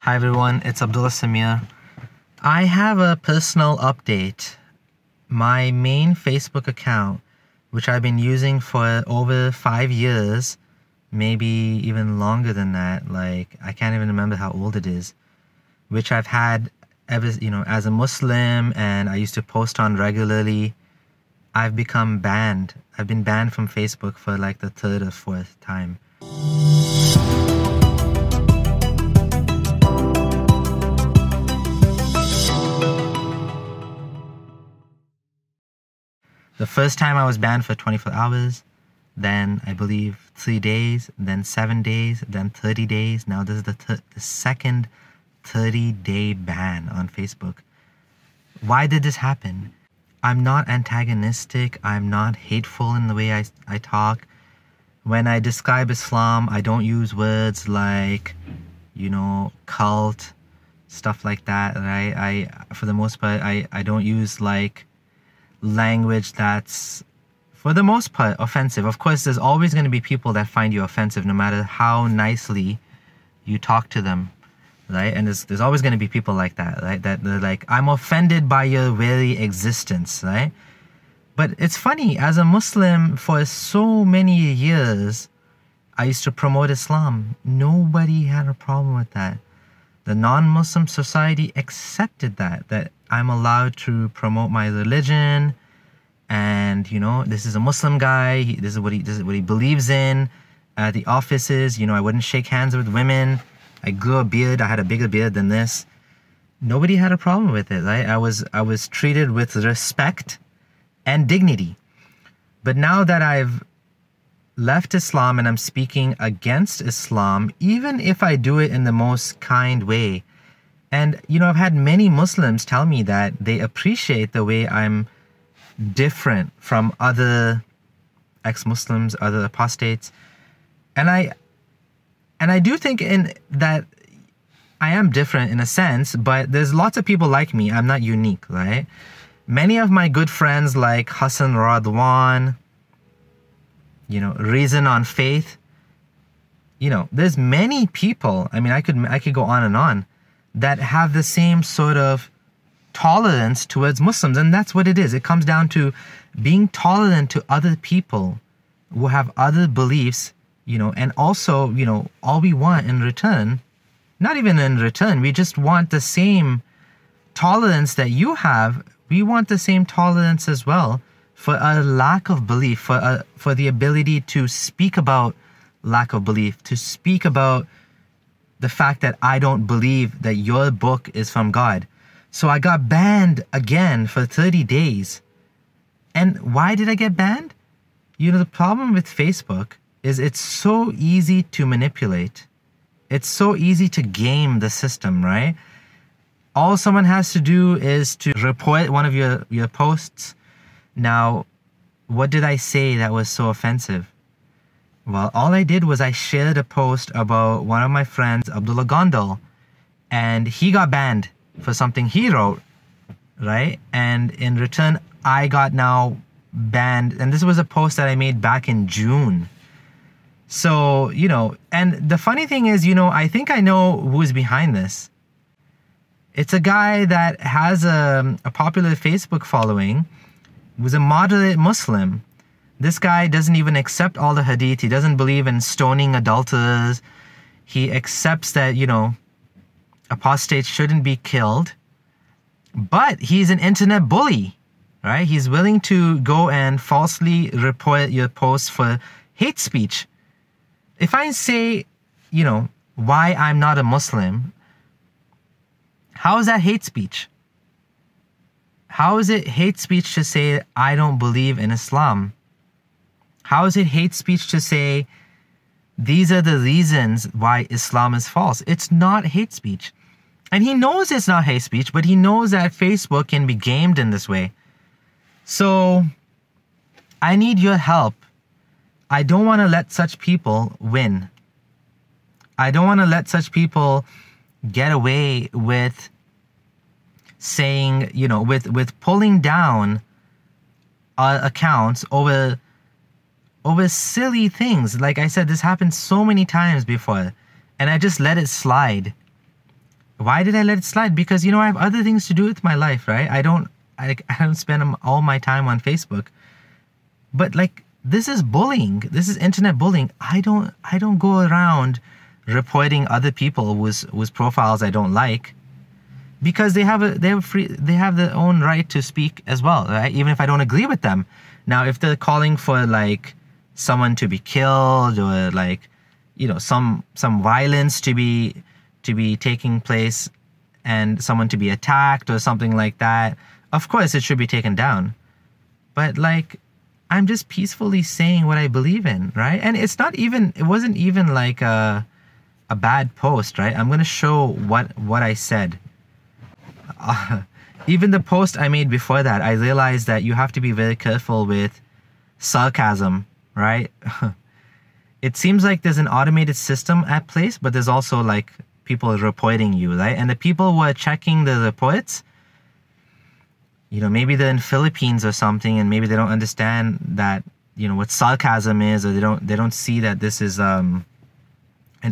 Hi everyone, it's Abdullah Samir. I have a personal update. My main Facebook account, which I've been using for over 5 years, maybe even longer than that, like I can't even remember how old it is, which I've had ever, as a Muslim, and I used to post on regularly. I've become banned. I've been banned from Facebook for like the third or fourth time. The first time I was banned for 24 hours, then I believe 3 days, then 7 days, then 30 days. Now this is the second 30-day ban on Facebook. Why did this happen? I'm not antagonistic. I'm not hateful in the way I talk. When I describe Islam, I don't use words like, cult, stuff like that, right? For the most part, I don't use like language that's, for the most part, offensive. Of course, there's always going to be people that find you offensive no matter how nicely you talk to them, right? And there's always going to be people like that, right? That they're like, I'm offended by your very existence, right? But it's funny, as a Muslim for so many years, I used to promote Islam. Nobody had a problem with that. The non-Muslim society accepted that I'm allowed to promote my religion, and this is a Muslim guy. This is what he believes in. At the offices, I wouldn't shake hands with women. I grew a beard. I had a bigger beard than this. Nobody had a problem with it, right? I was treated with respect and dignity. But now that I've left Islam and I'm speaking against Islam, even if I do it in the most kind way, and I've had many Muslims tell me that they appreciate the way I'm different from other ex-Muslims, other apostates, and I do think in that I am different in a sense, but there's lots of people like me. I'm not unique, right? Many of my good friends like Hassan Radwan, Reason on Faith, there's many people, I could go on and on, that have the same sort of tolerance towards Muslims. And that's what it is. It comes down to being tolerant to other people who have other beliefs, and also, all we want in return, not even in return, we just want the same tolerance that you have. We want the same tolerance as well for a lack of belief, for the ability to speak about lack of belief, to speak about the fact that I don't believe that your book is from God. So I got banned again for 30 days. And why did I get banned? The problem with Facebook is it's so easy to manipulate. It's so easy to game the system, right? All someone has to do is to report one of your posts. Now, what did I say that was so offensive? Well, all I did was I shared a post about one of my friends, Abdullah Gondal, and he got banned for something he wrote, right? And in return, I got now banned. And this was a post that I made back in June. So, and the funny thing is, I think I know who's behind this. It's a guy that has a popular Facebook following, who's a moderate Muslim. This guy doesn't even accept all the hadith. He doesn't believe in stoning adulterers. He accepts that, apostates shouldn't be killed. But he's an internet bully, right? He's willing to go and falsely report your posts for hate speech. If I say, why I'm not a Muslim, how is that hate speech? How is it hate speech to say I don't believe in Islam? How is it hate speech to say these are the reasons why Islam is false? It's not hate speech. And he knows it's not hate speech, but he knows that Facebook can be gamed in this way. So I need your help. I don't want to let such people win. I don't want to let such people get away with saying, with pulling down accounts over silly things. Like I said, this happened so many times before, and I just let it slide. Why did I let it slide? Because, I have other things to do with my life, right? I don't spend all my time on Facebook. But like, this is bullying. This is internet bullying. I don't go around reporting other people whose profiles I don't like, because they have their own right to speak as well, right? Even if I don't agree with them. Now, if they're calling for like someone to be killed, or like, some violence to be taking place, and someone to be attacked or something like that, of course it should be taken down. But like, I'm just peacefully saying what I believe in, right? And it wasn't even like a bad post, right? I'm gonna show what I said. Even the post I made before that, I realized that you have to be very careful with sarcasm, right? It seems like there's an automated system at place, but there's also like people reporting you, right? And the people who are checking the reports, maybe they're in Philippines or something, and maybe they don't understand that, what sarcasm is, or they don't see that this is an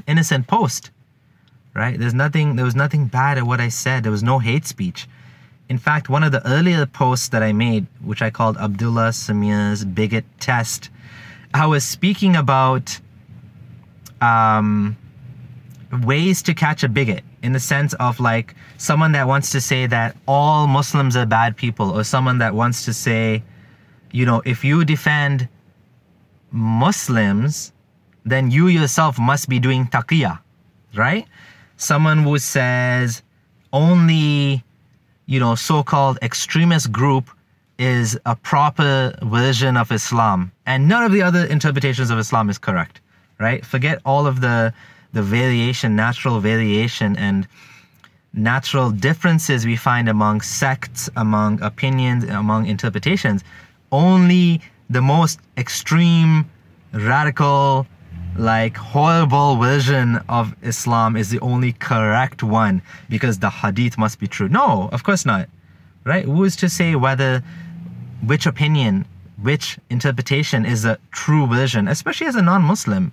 innocent post, right? There was nothing bad at what I said. There was no hate speech. In fact, one of the earlier posts that I made, which I called Abdullah Samir's Bigot Test, I was speaking about ways to catch a bigot, in the sense of like someone that wants to say that all Muslims are bad people, or someone that wants to say, if you defend Muslims, then you yourself must be doing taqiyya, right? Someone who says only, so-called extremist group is a proper version of Islam, and none of the other interpretations of Islam is correct, right? Forget all of the variation, natural variation, and natural differences we find among sects, among opinions, among interpretations. Only the most extreme, radical, like horrible version of Islam is the only correct one, because the hadith must be true. No, of course not, right? Who is to say which opinion, which interpretation is a true version, especially as a non-Muslim?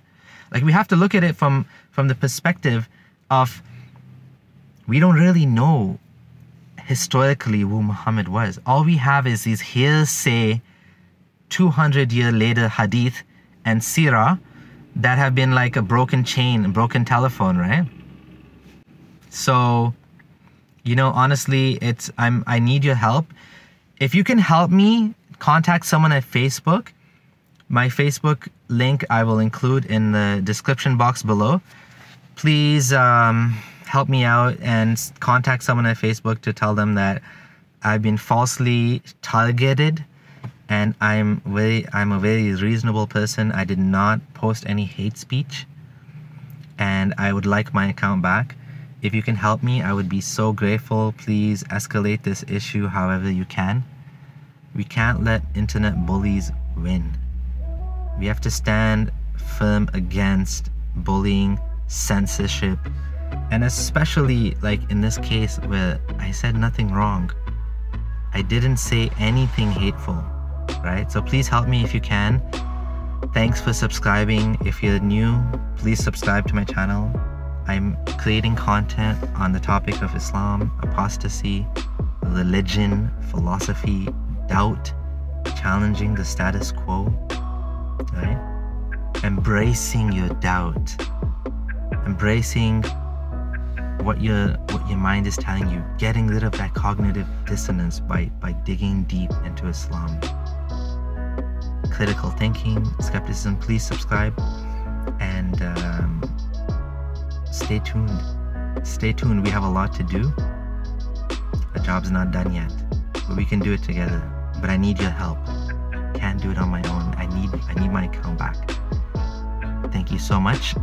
Like, we have to look at it from the perspective of, we don't really know historically who Muhammad was. All we have is these hearsay 200-year later hadith and seerah that have been like a broken chain, a broken telephone, right? So, honestly, I need your help. If you can help me, contact someone at Facebook. My Facebook link I will include in the description box below. Please help me out and contact someone at Facebook to tell them that I've been falsely targeted, and I'm a very reasonable person. I did not post any hate speech, and I would like my account back. If you can help me, I would be so grateful. Please escalate this issue however you can. We can't let internet bullies win. We have to stand firm against bullying, censorship, and especially like in this case where I said nothing wrong. I didn't say anything hateful, right? So please help me if you can. Thanks for subscribing. If you're new, please subscribe to my channel. I'm creating content on the topic of Islam, apostasy, religion, philosophy, doubt, challenging the status quo, right? Embracing your doubt, embracing what your mind is telling you, getting rid of that cognitive dissonance by digging deep into Islam. Critical thinking, skepticism. Please subscribe and stay tuned. Stay tuned. We have a lot to do. The job's not done yet, but we can do it together. But I need your help. Can't do it on my own. I need my account back. Thank you so much.